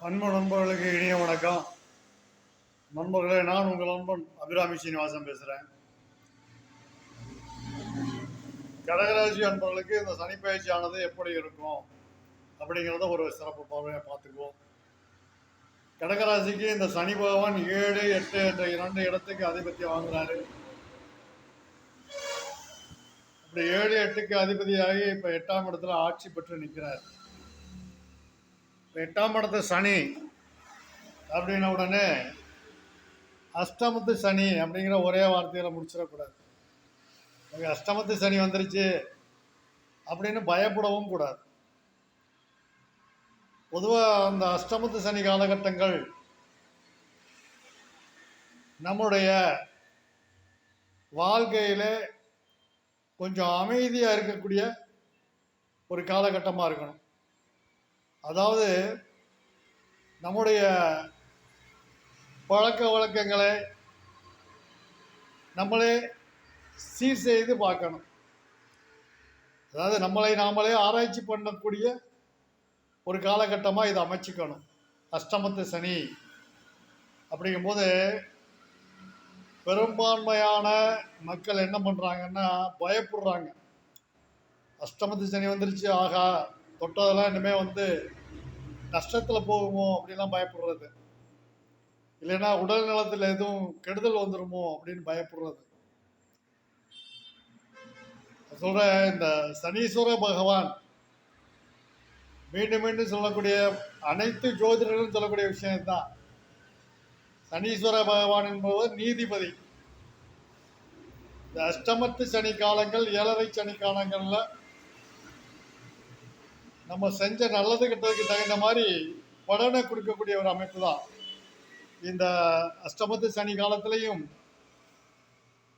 அன்பு நண்பர்களுக்கு இனிய வணக்கம். நண்பர்களே, நான் உங்கள் நண்பன் அபிராமி சீனிவாசன் பேசுகிறேன். கடகராசி நண்பர்களுக்கு இந்த சனிப்பயிற்சியானது எப்படி இருக்கும் அப்படிங்கிறத ஒரு சிறப்பு பார்வையை பார்த்துக்குவோம். கடகராசிக்கு இந்த சனி பகவான் 7, 8 என்ற 2 இடத்துக்கு அதிபத்தியம் வாங்குறாரு. இப்படி 7, 8க்கு அதிபதியாகி இப்போ 8ஆம் இடத்துல ஆட்சி பெற்று நிற்கிறார். 8ஆம் இடத்து சனி அப்படின்ன உடனே அஷ்டமத்து சனி அப்படிங்கிற ஒரே வார்த்தையில் முடிச்சிடக்கூடாது. அஷ்டமத்து சனி வந்துருச்சு அப்படின்னு பயப்படவும் கூடாது. பொதுவாக அந்த அஷ்டமத்து சனி காலகட்டங்கள் நம்முடைய வாழ்க்கையில் கொஞ்சம் அமைதியாக இருக்கக்கூடிய ஒரு காலகட்டமாக இருக்கணும். அதாவது நம்முடைய பழக்க வழக்கங்களை நம்மளே சீர் செய்து பார்க்கணும். அதாவது நம்மளை நாமளே ஆராய்ச்சி பண்ணக்கூடிய ஒரு காலகட்டமாக இதை அமைச்சிக்கணும். அஷ்டமத்து சனி அப்படிங்கும்போது பெரும்பான்மையான மக்கள் என்ன பண்ணுறாங்கன்னா பயப்படுறாங்க. அஷ்டமத்து சனி வந்துருச்சு, ஆகா தொட்டதெல்லாம் இனிமேல் நஷ்டத்தில் போகுமோ அப்படிலாம் பயப்படுறது, இல்லைன்னா உடல் நலத்தில் எதுவும் கெடுதல் வந்துடுமோ அப்படின்னு பயப்படுறது. சொல்ற இந்த சனீஸ்வர பகவான் மீண்டும் மீண்டும் சொல்லக்கூடிய அனைத்து ஜோதிடர்களும் சொல்லக்கூடிய விஷயம்தான். சனீஸ்வர பகவான் என்பவர் நீதிபதி. இந்த அஷ்டமத்து சனி காலங்கள், 7ரை சனி காலங்கள்ல நம்ம செஞ்ச நல்லது கிட்டதுக்கு தகுந்த மாதிரி பலனை கொடுக்கக்கூடிய ஒரு அமைப்பு தான். இந்த அஷ்டமத்து சனி காலத்திலையும்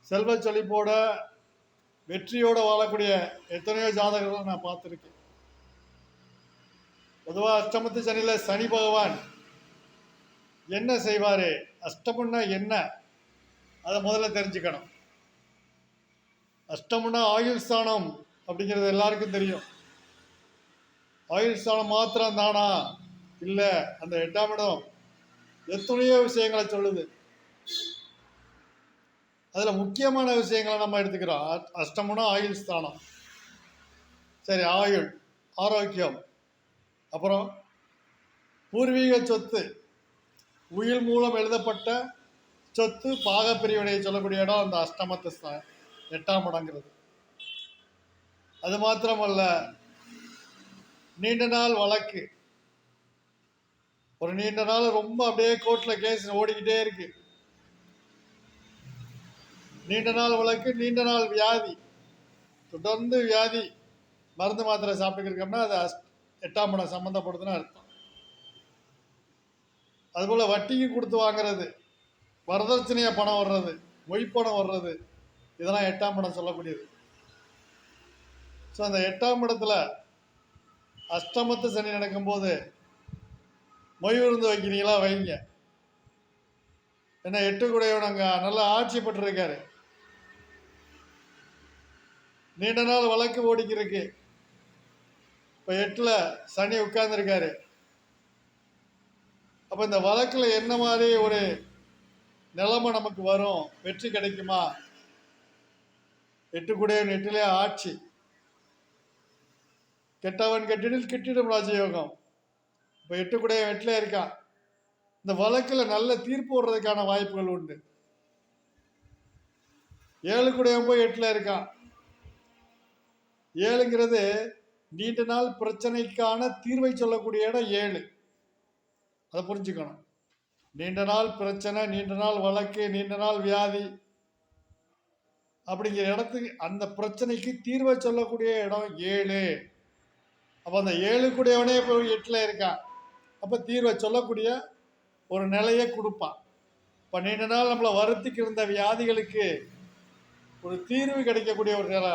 செல்வ செழிப்போட வெற்றியோடு வாழக்கூடிய எத்தனையோ ஜாதகங்களை நான் பார்த்துருக்கேன். பொதுவாக அஷ்டமத்து சனியில் சனி பகவான் என்ன செய்வார், அஷ்டமம்னா என்ன, அதை முதல்ல தெரிஞ்சுக்கணும். அஷ்டமம்னா ஆயுள் ஸ்தானம் அப்படிங்கிறது எல்லாருக்கும் தெரியும். ஆயுள் ஸ்தானம் மாத்திரம் தானா? இல்லை, அந்த 8ஆம் இடம் எத்தனையோ விஷயங்களை சொல்லுது. அதில் முக்கியமான விஷயங்களை நம்ம எடுத்துக்கிறோம். அஷ்டமம்னா ஆயுள் ஸ்தானம். சரி, ஆயுள், ஆரோக்கியம், அப்புறம் பூர்வீக சொத்து, உயிர் மூலம் எழுதப்பட்ட சொத்து, பாகப்பிரிவினையை சொல்லக்கூடிய இடம் அந்த அஷ்டமத்து 8ஆம் இடங்கிறது. அது மாத்திரமல்ல, நீண்ட நாள் வழக்கு, ஒரு நீண்ட நாள் ரொம்ப அப்படியே கோர்ட்டில் கேஸ் ஓடிக்கிட்டே இருக்கு, நீண்ட நாள் வழக்கு, நீண்ட நாள் வியாதி, தொடர்ந்து வியாதி, மருந்து மாத்திரை சாப்பிட்டுருக்கோம்னா அது 8ஆம் இடம் சம்மந்தப்படுதுன்னு அர்த்தம். அதுபோல் வட்டிக்கு கொடுத்து வாங்கிறது, வரதட்சணையாக பணம் வர்றது, மொய்ப்பணம் வர்றது, இதெல்லாம் 8ஆம் இடம் சொல்லக்கூடியது. ஸோ அந்த 8ஆம் இடத்துல அஷ்டமத்து சனி நடக்கும்போது மொய் விருந்து வைக்கிறீங்களா, வைங்க. ஏன்னா 8 கூடையவன் அங்கே நல்லா ஆட்சி பெற்றிருக்காரு. நீண்ட நாள் வழக்கு ஓடிக்கிறதுக்கு இப்போ 8ல் சனி உட்கார்ந்துருக்காரு. அப்போ இந்த வழக்கில் என்ன மாதிரி ஒரு நிலைமை நமக்கு வரும், வெற்றி கிடைக்குமா? 8 கூடையவன் 8லே ஆட்சி. கெட்டவன் கெட்டிடில் கிட்டிடும் ராஜயோகம். இப்போ 8 கூடையவன் 8லே இருக்கான். இந்த வழக்கில் நல்ல தீர்ப்பு வர்றதுக்கான வாய்ப்புகள் உண்டு. 7 கூடையவன் போய் 8ல் இருக்கான். 7ங்கிறது நீண்ட நாள் பிரச்சனைக்கான தீர்வை சொல்லக்கூடிய இடம் 7. அதை புரிஞ்சுக்கணும். நீண்ட நாள் பிரச்சனை, நீண்ட நாள் வழக்கு, நீண்ட நாள் வியாதி அப்படிங்கிற இடத்துக்கு, அந்த பிரச்சனைக்கு தீர்வை சொல்லக்கூடிய இடம் 7. அப்போ அந்த 7 கூடையவனே போய் 8ல் இருக்கான். அப்போ தீர்வை சொல்லக்கூடிய ஒரு நிலையை கொடுப்பான். இப்போ நீண்ட நாள் நம்மளை வருத்திக்கு இருந்த வியாதிகளுக்கு ஒரு தீர்வு கிடைக்கக்கூடிய ஒரு நிலை.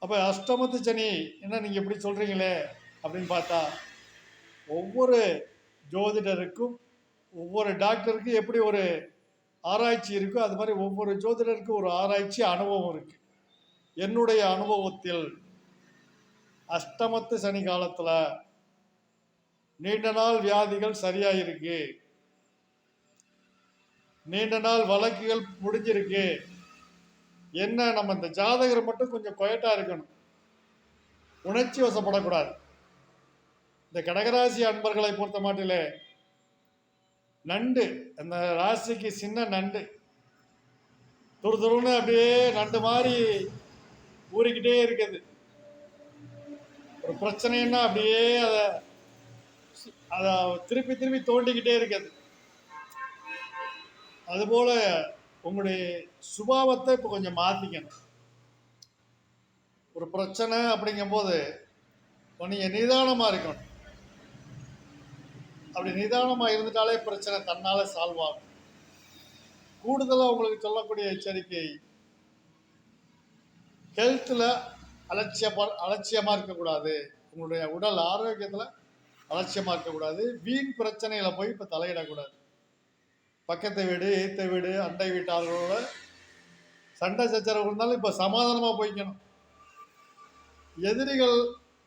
அப்போ அஷ்டமத்து சனி என்ன நீங்கள் எப்படி சொல்கிறீங்களே அப்படின்னு பார்த்தா, ஒவ்வொரு ஜோதிடருக்கும் ஒவ்வொரு டாக்டருக்கும் எப்படி ஒரு ஆராய்ச்சி இருக்கோ அது மாதிரி ஒவ்வொரு ஜோதிடருக்கும் ஒரு ஆராய்ச்சி அனுபவம் இருக்குது. என்னுடைய அனுபவத்தில் அஷ்டமத்து சனி காலத்தில் நீண்ட நாள் வியாதிகள் சரியாயிருக்கு, நீண்ட நாள் வழக்குகள் முடிஞ்சிருக்கு. என்ன, நம்ம இந்த ஜாதகர் மட்டும் கொஞ்சம் குவைட்டா இருக்கணும், உணர்ச்சி வசப்படக்கூடாது. இந்த கடகராசி அன்பர்களை பொறுத்த மாட்டிலே நண்டு, அந்த ராசிக்கு சின்ன நண்டு துரு துருன்னு அப்படியே நண்டு மாதிரி ஊறிக்கிட்டே இருக்குது. ஒரு பிரச்சனைன்னா அப்படியே அதை திருப்பி திருப்பி தோண்டிக்கிட்டே இருக்குது. அதுபோல உங்களுடைய சுபாவத்தை இப்போ கொஞ்சம் மாற்றிக்கணும். ஒரு பிரச்சனை அப்படிங்கும்போது நீங்கள் நிதானமாக இருக்கணும். அப்படி நிதானமாக இருந்துட்டாலே பிரச்சனை தன்னால் சால்வ் ஆகும். கூடுதலாக உங்களுக்கு சொல்லக்கூடிய எச்சரிக்கை, ஹெல்த்தில் அலட்சியமாக இருக்கக்கூடாது. உங்களுடைய உடல் ஆரோக்கியத்தில் அலட்சியமாக இருக்கக்கூடாது. வீண் பிரச்சனைகளை போய் இப்போ தலையிடக்கூடாது. பக்கத்து வீடு, எய்த்த வீடு, அண்டை வீட்டாளர்களோட சண்டை சச்சரவு இருந்தாலும் இப்போ சமாதானமாக போய்க்கணும். எதிரிகள்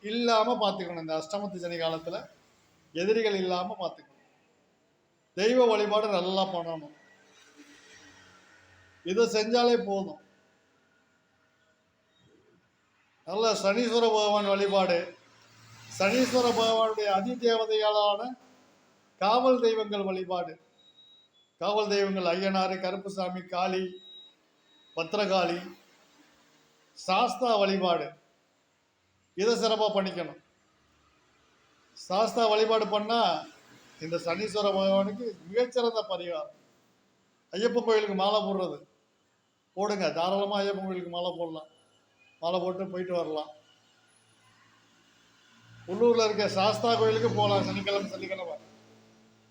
இல்லாமல் பார்த்துக்கணும். இந்த அஷ்டமத்து சனி காலத்தில் எதிரிகள் இல்லாமல் பார்த்துக்கணும். தெய்வ வழிபாடு நல்லா பண்ணணும். இதை செஞ்சாலே போதும். நல்ல சனீஸ்வர பகவான் வழிபாடு, சனீஸ்வர பகவானுடைய அதிதேவதைகளான காவல் தெய்வங்கள் வழிபாடு, காவல் தெய்வங்கள் ஐயனாறு, கருப்புசாமி, காளி, பத்திரகாளி, சாஸ்தா வழிபாடு, இதை சிறப்பாக பண்ணிக்கணும். சாஸ்தா வழிபாடு பண்ணால் இந்த சனீஸ்வர பகவானுக்கு மிகச்சிறந்த பரிகாரம். ஐயப்பன் கோயிலுக்கு மாலை போடுறது போடுங்க, தாராளமாக ஐயப்பன் கோயிலுக்கு மாலை போடலாம். மாலை போட்டு போயிட்டு வரலாம். உள்ளூரில் இருக்க சாஸ்தா கோயிலுக்கு போகலாம் சனிக்கிழமை.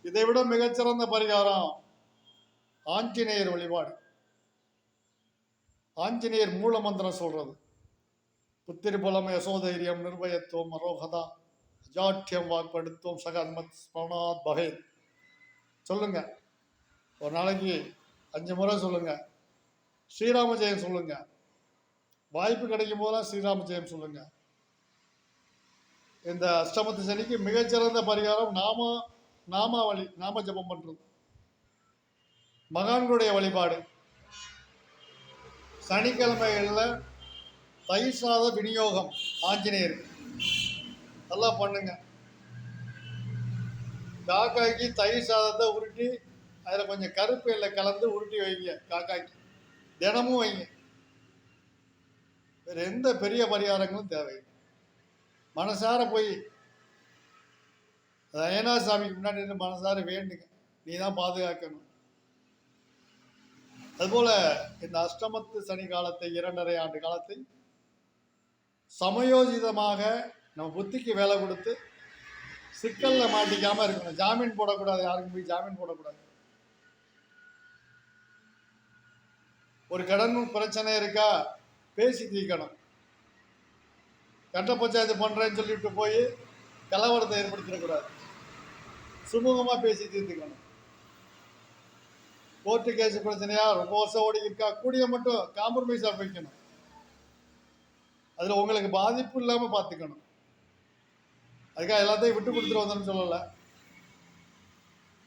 இதை விட மிகச்சிறந்த பரிகாரம் ஆஞ்சநேயர் வழிபாடு. ஆஞ்சநேயர் மூல மந்திரம் சொல்றது, புத்திரி பலம், யசோதைரியம், நிர்பயத்துவம், அரோகதா, அஜாட்சியம், வாக்படுத்துவம், சகன்மத் ஸ்மரணாத் பகேத் சொல்லுங்க. ஒரு நாளைக்கு 5 முறை சொல்லுங்க. ஸ்ரீராம ஜெயம் சொல்லுங்க. வாய்ப்பு கிடைக்கும் போதெல்லாம் ஸ்ரீராம ஜெயம் சொல்லுங்க. இந்த அஷ்டமத்து சனிக்கு மிகச்சிறந்த பரிகாரம் நாம ஜபம் பண்றது, மகான்களுடைய வழிபாடு. சனிக்கிழமைகளில் தயிர் சாத விநியோகம் ஆஞ்சநேயருக்கு நல்லா பண்ணுங்க. காக்காய்க்கு தயிர் சாதத்தை உருட்டி அதில் கொஞ்சம் கருப்பு எல்லை கலந்து உருட்டி வைங்க. காக்காய்க்கு தினமும் வைங்க. வேறு எந்த பெரிய பரிகாரங்களும் தேவை. மனசார போய் ஐயனா சாமிக்கு முன்னாடி இருந்து மனசார வேண்டுங்க, நீ தான் பாதுகாக்கணும். அதுபோல இந்த அஷ்டமத்து சனி காலத்தை, 2.5 ஆண்டு காலத்தை சமயோஜிதமாக நம்ம புத்திக்கு வேலை கொடுத்து சிக்கல்ல மாட்டிக்காம இருக்கணும். ஜாமீன் போடக்கூடாது, யாருக்கும் போய் ஜாமீன் போடக்கூடாது. ஒரு கடன் பிரச்சனை இருக்கா, பேசி தீர்க்கணும். கட்ட பஞ்சாயத்து பண்றேன்னு சொல்லிட்டு போய் கலவரத்தை ஏற்படுத்திடக்கூடாது. சுமூகமா பேசி தீர்த்துக்கணும். கோர்ட்டு கேஸ் பிரச்சனையா ரொம்ப வருஷம் ஓடி இருக்கா, கூடிய மட்டும் காம்ப்ரமைஸா வைக்கணும். அதுல உங்களுக்கு பாதிப்பு இல்லாம பார்த்துக்கணும். அதுக்காக எல்லாத்தையும் விட்டு கொடுத்துட்டு வந்தோம்னு சொல்லலை.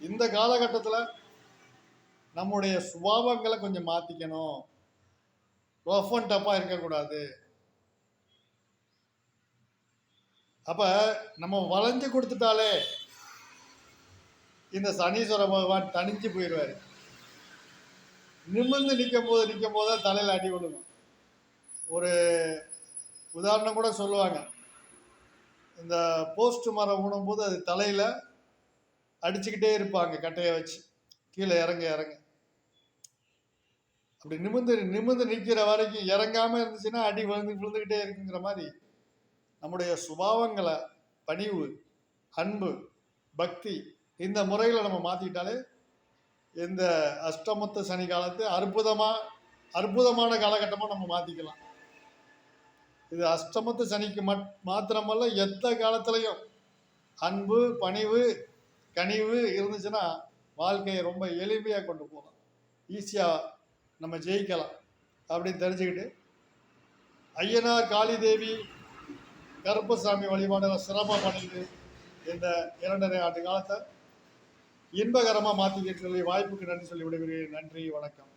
இந்த காலகட்டத்தில் நம்முடைய சுபாவங்களை கொஞ்சம் மாற்றிக்கணும். ரஃப் அண்ட் டஃப்பாக இருக்கக்கூடாது. அப்போ நம்ம வளைஞ்சு கொடுத்துட்டாலே இந்த சனீஸ்வர பகவான் தனிஞ்சு போயிடுவார். நிமிர்ந்து நிற்கும் போது தான் தலையில் அடி விழுகும். ஒரு உதாரணம் கூட சொல்லுவாங்க, இந்த போஸ்ட் மரம் ஊனும்போது அது தலையில் அடிச்சுக்கிட்டே இருப்பாங்க கட்டையை வச்சு, கீழே இறங்க. அப்படி நிமிர்ந்து நிற்கிற வரைக்கும் இறங்காமல் இருந்துச்சுன்னா அடி விழுந்துக்கிட்டே இருக்குங்கிற மாதிரி நம்முடைய சுபாவங்களை, பணிவு, அன்பு, பக்தி, இந்த முறையில் நம்ம மாற்றிக்கிட்டாலே இந்த அஷ்டமத்து சனி காலத்தை அற்புதமான காலகட்டமாக நம்ம மாற்றிக்கலாம். இது அஷ்டமத்து சனிக்கு மாத்திரமல்ல, எந்த காலத்துலையும் அன்பு, பணிவு, கனிவு இருந்துச்சுன்னா வாழ்க்கையை ரொம்ப எளிமையாக கொண்டு போகலாம், ஈஸியாக நம்ம ஜெயிக்கலாம் அப்படின்னு தெரிஞ்சுக்கிட்டு ஐயனார், காளி தேவி, கருப்பசாமி வழிபாடு சிறப்பாக பண்ணிக்கிட்டு இந்த 2.5 ஆண்டு காலத்தை இன்பகரமாக மாற்றிக்கிட்டு சொல்லி வாய்ப்புக்கு நன்றி சொல்லி விடுகிறேன். நன்றி, வணக்கம்.